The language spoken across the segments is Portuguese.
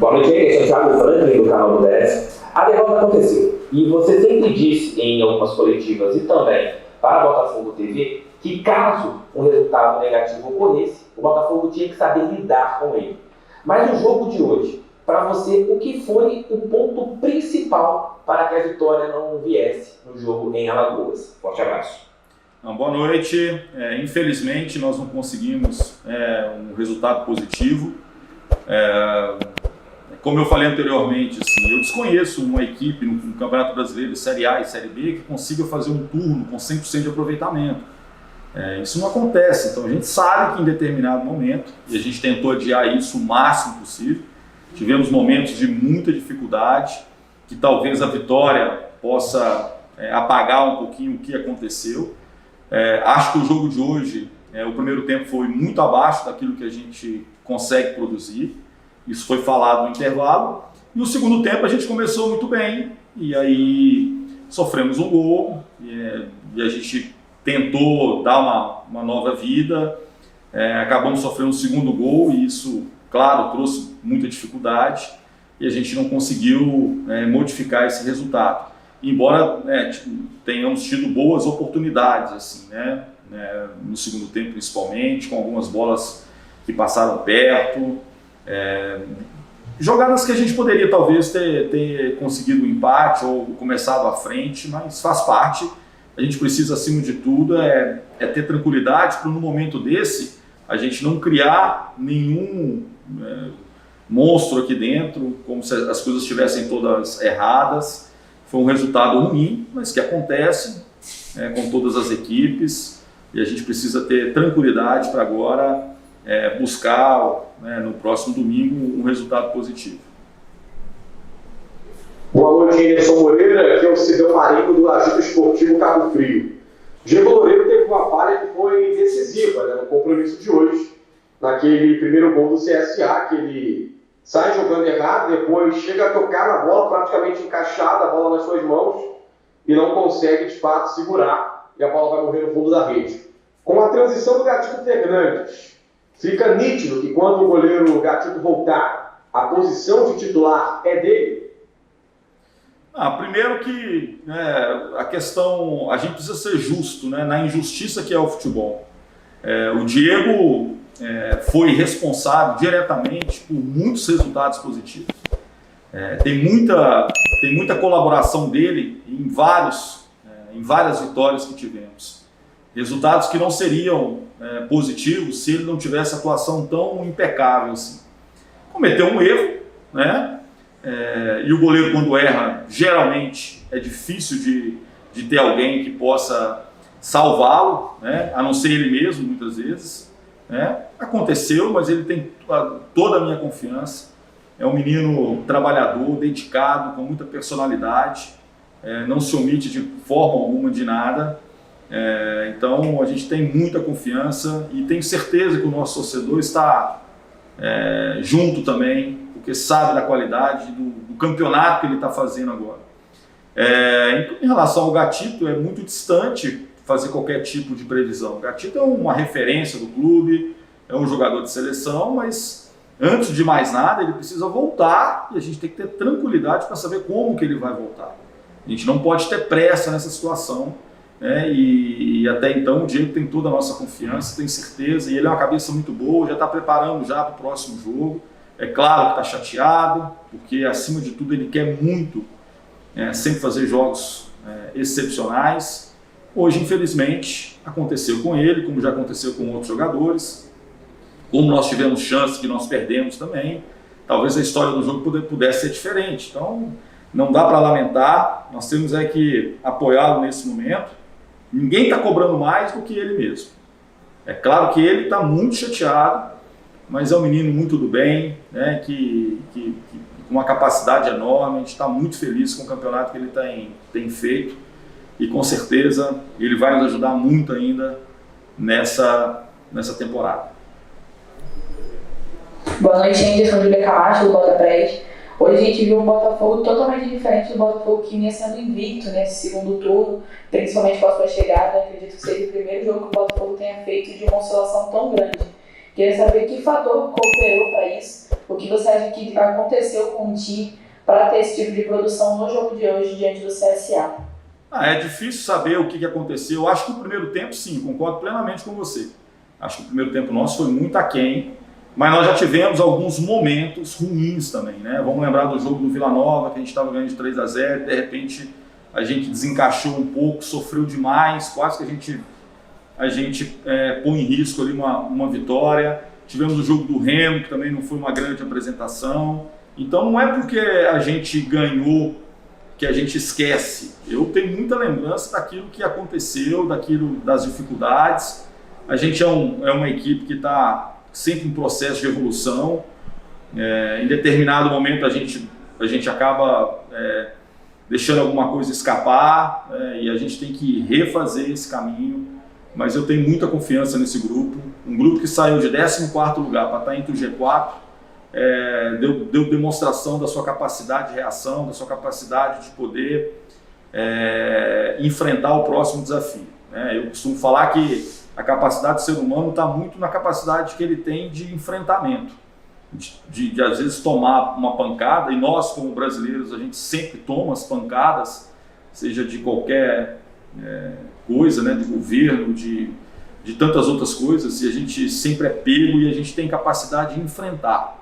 Boa noite, eu sou o Thiago Franklin, do canal do 10. A derrota aconteceu. E você sempre disse em algumas coletivas e também para a Botafogo TV que caso um resultado negativo ocorresse, o Botafogo tinha que saber lidar com ele. Mas no jogo de hoje, para você, o que foi o ponto principal para que a vitória não viesse no jogo em Alagoas? Forte abraço. Boa noite. Infelizmente, nós não conseguimos um resultado positivo. Como eu falei anteriormente, assim, eu desconheço uma equipe no Campeonato Brasileiro, Série A e Série B, que consiga fazer um turno com 100% de aproveitamento. Isso não acontece, então a gente sabe que em determinado momento, e a gente tentou adiar isso o máximo possível, tivemos momentos de muita dificuldade, que talvez a vitória possa apagar um pouquinho o que aconteceu. Acho que o jogo de hoje, o primeiro tempo foi muito abaixo daquilo que a gente consegue produzir. Isso foi falado no intervalo. E o segundo tempo a gente começou muito bem. E aí sofremos um gol. E a gente tentou dar uma nova vida. Acabamos sofrendo um segundo gol. E isso, claro, trouxe muita dificuldade. E a gente não conseguiu modificar esse resultado. Embora tenhamos tido boas oportunidades, assim, no segundo tempo principalmente, com algumas bolas que passaram perto, jogadas que a gente poderia talvez ter conseguido um empate ou começado à frente, mas faz parte. A gente precisa, acima de tudo, ter tranquilidade para no momento desse a gente não criar nenhum monstro aqui dentro, como se as coisas estivessem todas erradas. Foi um resultado ruim, mas que acontece com todas as equipes e a gente precisa ter tranquilidade para agora buscar no próximo domingo um resultado positivo. Boa noite, Anderson Moreira, aqui é o Cidão Marinho do Agito Esportivo Cabo Frio. Diego Loureiro teve uma falha que foi decisiva no compromisso de hoje, naquele primeiro gol do CSA, que ele sai jogando errado, depois chega a tocar na bola, praticamente encaixada, a bola nas suas mãos, e não consegue de fato segurar, e a bola vai morrer no fundo da rede. Com a transição do Gatito Fernandes, fica nítido que quando o goleiro Gatito voltar, a posição de titular é dele? Primeiro que a questão, a gente precisa ser justo, na injustiça que é o futebol. O Diego foi responsável diretamente por muitos resultados positivos. Tem muita colaboração dele em várias vitórias que tivemos. Resultados que não seriam positivos se ele não tivesse atuação tão impecável assim. Cometeu um erro, e o goleiro, quando erra, geralmente é difícil de ter alguém que possa salvá-lo, a não ser ele mesmo, muitas vezes. Aconteceu, mas ele tem toda a minha confiança. É um menino trabalhador, dedicado, com muita personalidade, não se omite de forma alguma de nada. Então a gente tem muita confiança e tenho certeza que o nosso torcedor está junto também, porque sabe da qualidade do campeonato que ele está fazendo agora. Em relação ao Gatito, é muito distante fazer qualquer tipo de previsão. O Gatito é uma referência do clube, é um jogador de seleção, mas antes de mais nada ele precisa voltar e a gente tem que ter tranquilidade para saber como que ele vai voltar. A gente não pode ter pressa nessa situação, e até então o Diego tem toda a nossa confiança, tem certeza, e ele é uma cabeça muito boa, já está preparando já para o próximo jogo. É claro que está chateado, porque acima de tudo ele quer muito sempre fazer jogos excepcionais. Hoje, infelizmente, aconteceu com ele, como já aconteceu com outros jogadores. Como nós tivemos chances que nós perdemos também, talvez a história do jogo pudesse ser diferente. Então, não dá para lamentar, nós temos que apoiá-lo nesse momento. Ninguém está cobrando mais do que ele mesmo. É claro que ele está muito chateado, mas é um menino muito do bem, com uma capacidade enorme. A gente está muito feliz com o campeonato que ele tem feito e com certeza ele vai nos ajudar muito ainda nessa temporada. Boa noite, Anderson, Júlia Camacho, do Botaprés. Hoje a gente viu um Botafogo totalmente diferente do Botafogo que vinha sendo invicto nesse segundo turno, principalmente com a sua chegada. Acredito que seja o primeiro jogo que o Botafogo tenha feito de uma oscilação tão grande. Queria saber que fator cooperou para isso, o que você acha que aconteceu com o time para ter esse tipo de produção no jogo de hoje diante do CSA. É difícil saber o que aconteceu. Eu acho que o primeiro tempo, sim, concordo plenamente com você. Acho que o primeiro tempo nosso foi muito aquém, mas nós já tivemos alguns momentos ruins também, né? Vamos lembrar do jogo do Vila Nova, que a gente estava ganhando de 3-0, de repente a gente desencaixou um pouco, sofreu demais, quase que a gente põe em risco ali uma vitória. Tivemos o jogo do Remo, que também não foi uma grande apresentação. Então não é porque a gente ganhou que a gente esquece. Eu tenho muita lembrança daquilo que aconteceu, das dificuldades. A gente é uma equipe que está sempre em processo de evolução. Em determinado momento a gente acaba deixando alguma coisa escapar, e a gente tem que refazer esse caminho. Mas eu tenho muita confiança nesse grupo. Um grupo que saiu de 14º lugar para estar entre o G4, deu demonstração da sua capacidade de reação, da sua capacidade de poder enfrentar o próximo desafio. Eu costumo falar que a capacidade do ser humano está muito na capacidade que ele tem de enfrentamento, de às vezes tomar uma pancada, e nós como brasileiros a gente sempre toma as pancadas, seja de qualquer coisa, né, de governo, de tantas outras coisas, e a gente sempre é pego e a gente tem capacidade de enfrentar.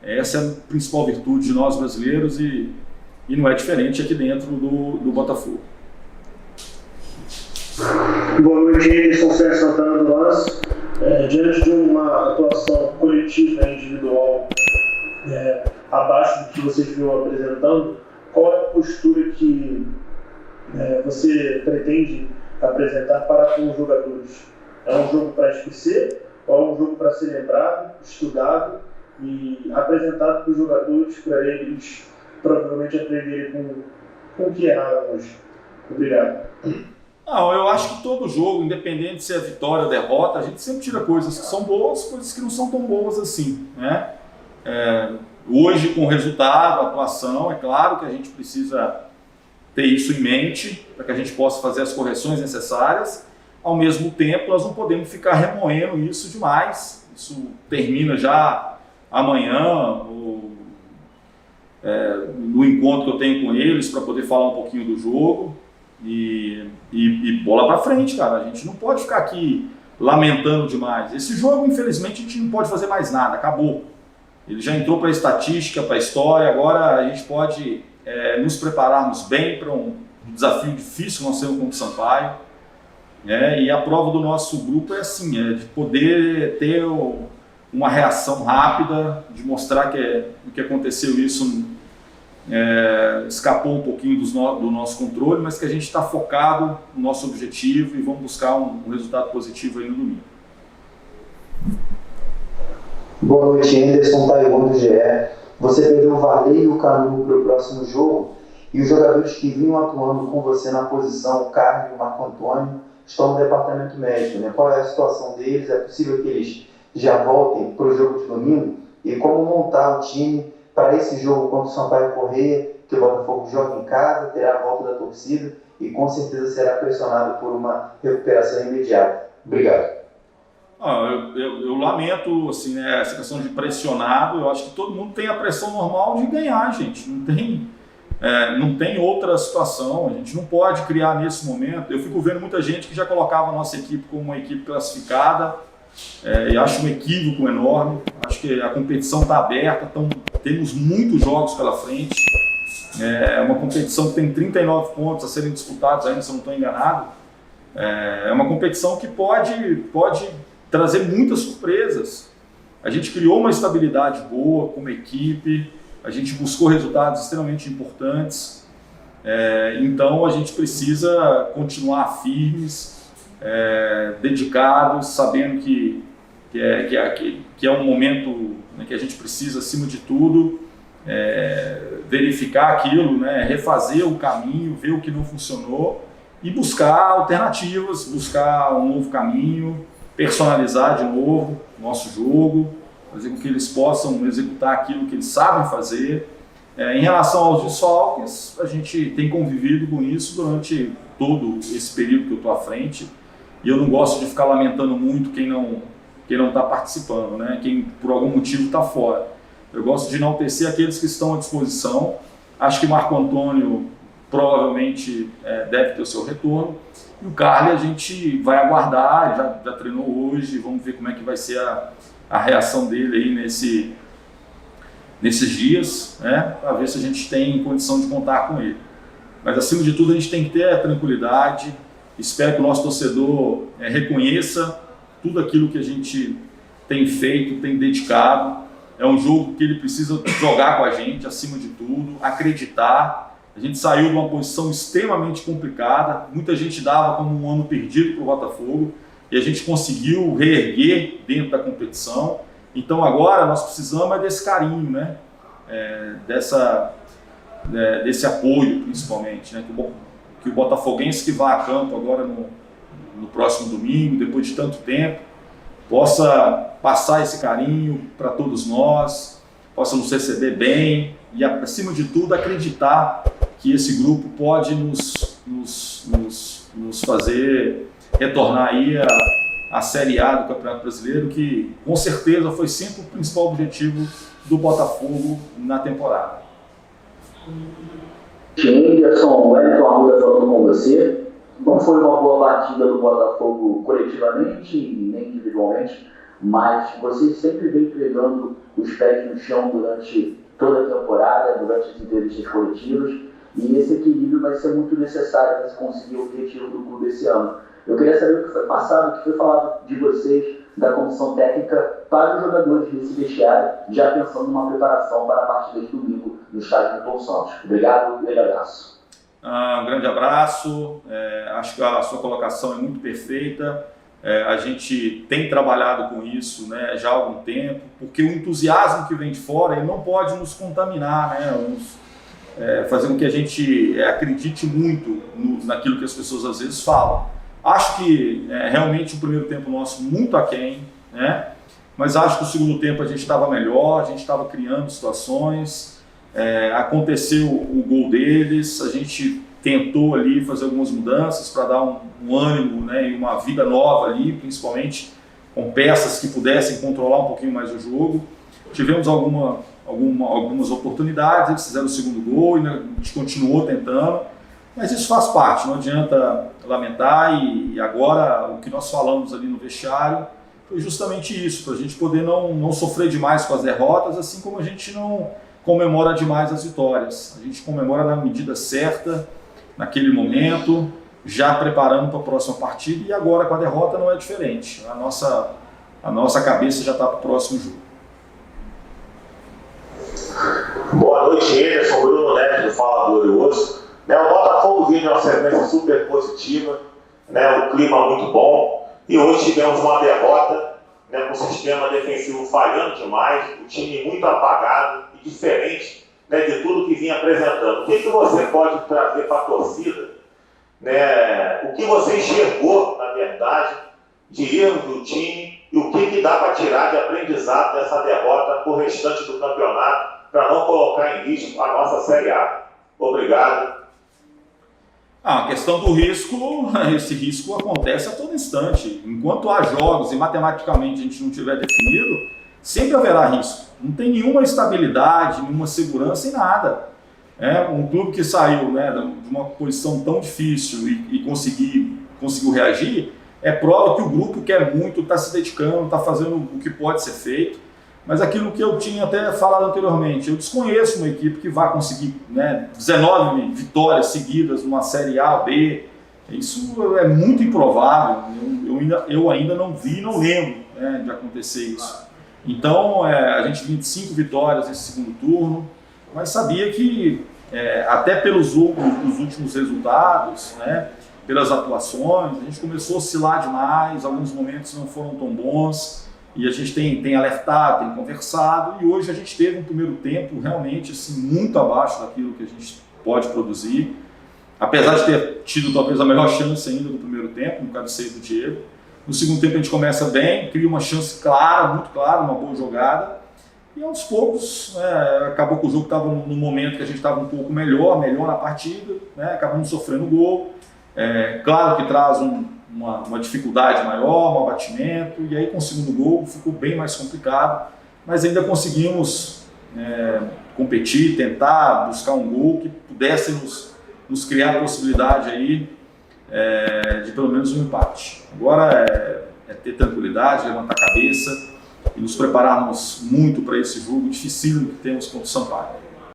Essa é a principal virtude de nós brasileiros e não é diferente aqui dentro do Botafogo. Boa noite, Anderson Sérgio Santana do Lance. Diante de uma atuação coletiva e individual abaixo do que vocês vinham apresentando, qual é a postura que você pretende apresentar para com os jogadores? É um jogo para esquecer ou é um jogo para ser lembrado, estudado e apresentado para os jogadores, para eles provavelmente aprenderem com o que erraram hoje? Obrigado. Não, eu acho que todo jogo, independente se é vitória ou derrota, a gente sempre tira coisas que são boas, coisas que não são tão boas assim, né? Hoje, com o resultado, a atuação, é claro que a gente precisa ter isso em mente para que a gente possa fazer as correções necessárias. Ao mesmo tempo, nós não podemos ficar remoendo isso demais. Isso termina já amanhã, no encontro que eu tenho com eles, para poder falar um pouquinho do jogo. E bola para frente, cara. A gente não pode ficar aqui lamentando demais. Esse jogo, infelizmente, a gente não pode fazer mais nada, acabou. Ele já entrou para a estatística, para a história. Agora a gente pode nos prepararmos bem para um desafio difícil que nós temos contra o Sampaio. E a prova do nosso grupo é assim, de poder ter uma reação rápida, de mostrar que o que aconteceu isso escapou um pouquinho do nosso controle, mas que a gente está focado no nosso objetivo e vamos buscar um resultado positivo aí no domingo. Boa noite, Anderson, Taiwan do GE. Você perdeu o Varley e o Canu para o próximo jogo, e os jogadores que vinham atuando com você na posição, o Carlos e o Marco Antônio, estão no departamento médico, né? Qual é a situação deles? É possível que eles já voltem para o jogo de domingo? E como montar o time para esse jogo contra o Sampaio Corrêa, que o Botafogo joga em casa, terá a volta da torcida e com certeza será pressionado por uma recuperação imediata? Obrigado. Eu lamento assim, essa questão de pressionado. Eu acho que todo mundo tem a pressão normal de ganhar, gente. Não tem outra situação. A gente não pode criar nesse momento. Eu fico vendo muita gente que já colocava a nossa equipe como uma equipe classificada. E acho um equívoco enorme. Acho que a competição está aberta, temos muitos jogos pela frente. É uma competição que tem 39 pontos a serem disputados ainda, se eu não estou enganado. É uma competição que pode trazer muitas surpresas. A gente criou uma estabilidade boa como equipe, a gente buscou resultados extremamente importantes. Então a gente precisa continuar firmes, dedicados, sabendo que é um momento, né, que a gente precisa, acima de tudo, verificar aquilo, né, refazer o caminho, ver o que não funcionou e buscar alternativas, buscar um novo caminho, personalizar de novo o nosso jogo, fazer com que eles possam executar aquilo que eles sabem fazer. Em relação aos desfalques, a gente tem convivido com isso durante todo esse período que eu estou à frente, e eu não gosto de ficar lamentando muito quem quem não está participando, né? Quem por algum motivo está fora. Eu gosto de enaltecer aqueles que estão à disposição. Acho que Marco Antônio provavelmente deve ter o seu retorno. E o Carly a gente vai aguardar, já treinou hoje, vamos ver como é que vai ser a reação dele aí nesses dias, né? Para ver se a gente tem condição de contar com ele. Mas acima de tudo a gente tem que ter a tranquilidade. Espero que o nosso torcedor reconheça tudo aquilo que a gente tem feito, tem dedicado. É um jogo que ele precisa jogar com a gente, acima de tudo, acreditar. A gente saiu de uma posição extremamente complicada, muita gente dava como um ano perdido para o Botafogo, e a gente conseguiu reerguer dentro da competição. Então agora nós precisamos desse carinho, né? Desse apoio, principalmente, né? Que o botafoguense que vai a campo agora no próximo domingo, depois de tanto tempo, possa passar esse carinho para todos nós, possa nos receber bem e, acima de tudo, acreditar que esse grupo pode nos fazer retornar aí a Série A do Campeonato Brasileiro, que com certeza foi sempre o principal objetivo do Botafogo na temporada. Anderson, Wellington Arruda falando com você. Não foi uma boa partida do Botafogo coletivamente e nem individualmente, mas você sempre vem pregando os pés no chão durante toda a temporada, durante as entrevistas coletivas, e esse equilíbrio vai ser muito necessário para se conseguir o objetivo do clube esse ano. Eu queria saber o que foi passado, o que foi falado de vocês, da comissão técnica, para os jogadores desse vestiário, já pensando numa preparação para a partida de domingo no estádio Milton Santos. Obrigado, grande abraço. Um grande abraço, acho que a sua colocação é muito perfeita. A gente tem trabalhado com isso, né, já há algum tempo, porque o entusiasmo que vem de fora ele não pode nos contaminar, né, fazer com que a gente acredite muito naquilo que as pessoas às vezes falam. Acho que realmente o primeiro tempo nosso muito aquém, né, mas acho que o segundo tempo a gente estava melhor, a gente estava criando situações, aconteceu o gol deles, a gente tentou ali fazer algumas mudanças para dar um ânimo, né, e uma vida nova ali, principalmente com peças que pudessem controlar um pouquinho mais o jogo. Tivemos algumas oportunidades, eles fizeram o segundo gol e a gente continuou tentando, mas isso faz parte, não adianta lamentar. E agora o que nós falamos ali no vestiário foi justamente isso, para a gente poder não sofrer demais com as derrotas, assim como a gente não comemora demais as vitórias. A gente comemora na medida certa, naquele momento, já preparando para a próxima partida, e agora com a derrota não é diferente. A nossa cabeça já está para o próximo jogo. Boa noite, Anderson, Bruno Neto do Fala Glorioso. O Botafogo vive uma sequência super positiva, né, o clima muito bom, e hoje tivemos uma derrota, né, com o sistema defensivo falhando demais, o time muito apagado e diferente, né, de tudo que vinha apresentando. O que você pode trazer para a torcida, né, o que você enxergou, na verdade, de erros do time e o que dá para tirar de aprendizado dessa derrota para o restante do campeonato, para não colocar em risco a nossa Série A. Obrigado. A questão do risco, esse risco acontece a todo instante. Enquanto há jogos e matematicamente a gente não tiver definido, sempre haverá risco. Não tem nenhuma estabilidade, nenhuma segurança em nada. Um clube que saiu, né, de uma posição tão difícil e conseguiu reagir, é prova que o grupo quer muito, está se dedicando, está fazendo o que pode ser feito. Mas aquilo que eu tinha até falado anteriormente, eu desconheço uma equipe que vai conseguir, né, 19 vitórias seguidas numa Série A, B. Isso é muito improvável. Eu ainda não vi, não lembro, né, de acontecer isso. Então, a gente vinha de 5 vitórias nesse segundo turno, mas sabia que, até pelos últimos resultados, né, pelas atuações, a gente começou a oscilar demais, alguns momentos não foram tão bons. E a gente tem alertado, tem conversado, e hoje a gente teve um primeiro tempo realmente assim, muito abaixo daquilo que a gente pode produzir. Apesar de ter tido talvez a melhor chance ainda do primeiro tempo, no cabeceio do Diego. No segundo tempo a gente começa bem, cria uma chance clara, muito clara, uma boa jogada. E aos poucos, acabou que o jogo estava no momento que a gente estava um pouco melhor na partida, né, acabamos sofrendo gol. Claro que traz um uma dificuldade maior, um abatimento, e aí com o segundo gol ficou bem mais complicado, mas ainda conseguimos competir, tentar buscar um gol que pudesse nos criar a possibilidade aí de pelo menos um empate. Agora é ter tranquilidade, levantar a cabeça e nos prepararmos muito para esse jogo dificílimo que temos contra o Sampaio.